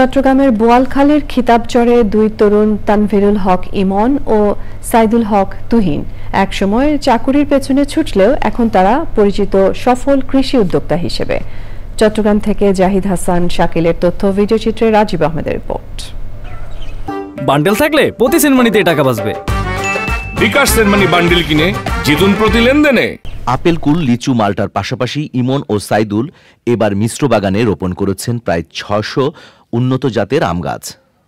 চট্টগ্রামের বোয়ালখালীর খিতাবচরে দুই তরুণ তানভীরুল হক ইমন ও সাইদুল হক তুহিন একসময় চাকুরির পেছনে ছুটলেও এখন তারা পরিচিত সফল কৃষি উদ্যোক্তা হিসেবে। চট্টগ্রাম থেকে জাহিদ হাসান শাকিলের তথ্য, ভিডিওচিত্রে রাজীব আহমেদের রিপোর্ট। বান্ডেল থাকলে প্রতি সেনমানিতে টাকা বাঁচবে। বিকাশ সেনমানি বান্ডেল কিনে জিতুন প্রতি লেনদেনে। আপেল কুল, লিচু, মাল্টার পাশাপাশি ইমন ও সাইদুল এবার মিশ্র বাগানে রোপণ করেছেন প্রায় ৬০০ উন্নত জাতের আম গাছ।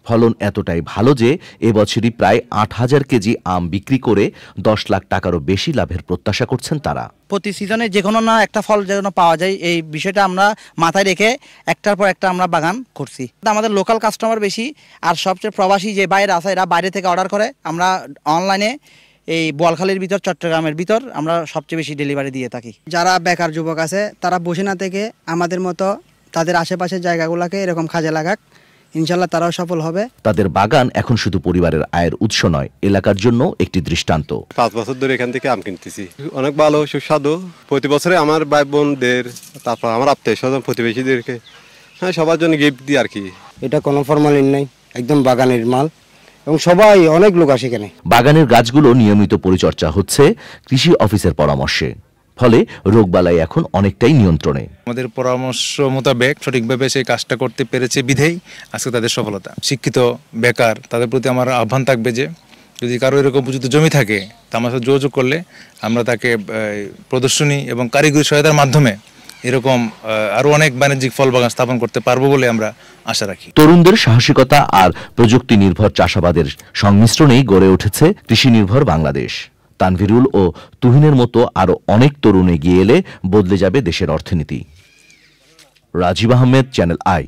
ফলন এতটাই ভালো যে এবছরই প্রায় ৮,০০০ কেজি আম বিক্রি করে ১০ লাখ টাকারও বেশি লাভের প্রত্যাশা করছেন তারা। প্রতি সিজনে যে কোনো না একটা ফল যেন পাওয়া যায়, এই বিষয়টা আমরা মাথায় রেখে একটার পর একটা আমরা বাগান করছি। আমাদের লোকাল কাস্টমার বেশি, আর সবচেয়ে প্রবাসী যে বাইরে আছে এরা বাইরে থেকে অর্ডার করে। আমরা অনলাইনে এই বোয়ালখালীর ভিতর, চট্টগ্রামের ভিতর আমরা সবচেয়ে বেশি ডেলিভারি দিয়ে থাকি। যারা বেকার যুবক আছে তারা বসে না থেকে আমাদের মতো তাদের আশেপাশের জায়গাগুলোকে এরকম কাজে লাগাক, ইনশাল্লাহ তারাও সফল হবে। তাদের বাগান এখন শুধু পরিবারের আয়ের উৎস নয়, এলাকার জন্য একটি দৃষ্টান্ত। 5 বছর ধরে এখান থেকে আম কিনতেছি, অনেক ভালো সুস্বাদু। প্রতি বছরে আমার ভাই বোনদের, তারপর আমার আত্মীয় স্বজন, প্রতিবেশীদেরকে, সবার জন্য গিফট দিই আর কি। এটা কোনো ফরমালিন নাই, একদম বাগানের মাল, এবং সবাই অনেক লোক আসে এখানে। বাগানের গাছগুলো নিয়মিত পরিচর্যা হচ্ছে কৃষি অফিসের পরামর্শে, ফলে রোগবালাই এখন অনেকটাই নিয়ন্ত্রণে। আমাদের পরামর্শ মোতাবেক সঠিকভাবে সেই কাজটা করতে পেরেছে বিধেই আজকে তাদের সফলতা। শিক্ষিত বেকার তাদের প্রতি আমার আহ্বান থাকবে যে যদি কারো এরকম উপযুক্ত জমি থাকে তা আমার সাথে যোগাযোগ করলে আমরা তাকে প্রদর্শনী এবং কারিগরি সহায়তার মাধ্যমে এরকম আরো অনেক বাণিজ্যিক ফল বাগান স্থাপন করতে পারবো বলে আমরা আশা রাখি। তরুণদের সাহসিকতা আর প্রযুক্তি নির্ভর চাষাবাদের সংমিশ্রণেই গড়ে উঠেছে কৃষি নির্ভর বাংলাদেশ। তানভীরুল ও তুহিনের মতো আরো অনেক তরুণ এগিয়ে এলে বদলে যাবে দেশের অর্থনীতি। Rajib Ahmed, Channel I.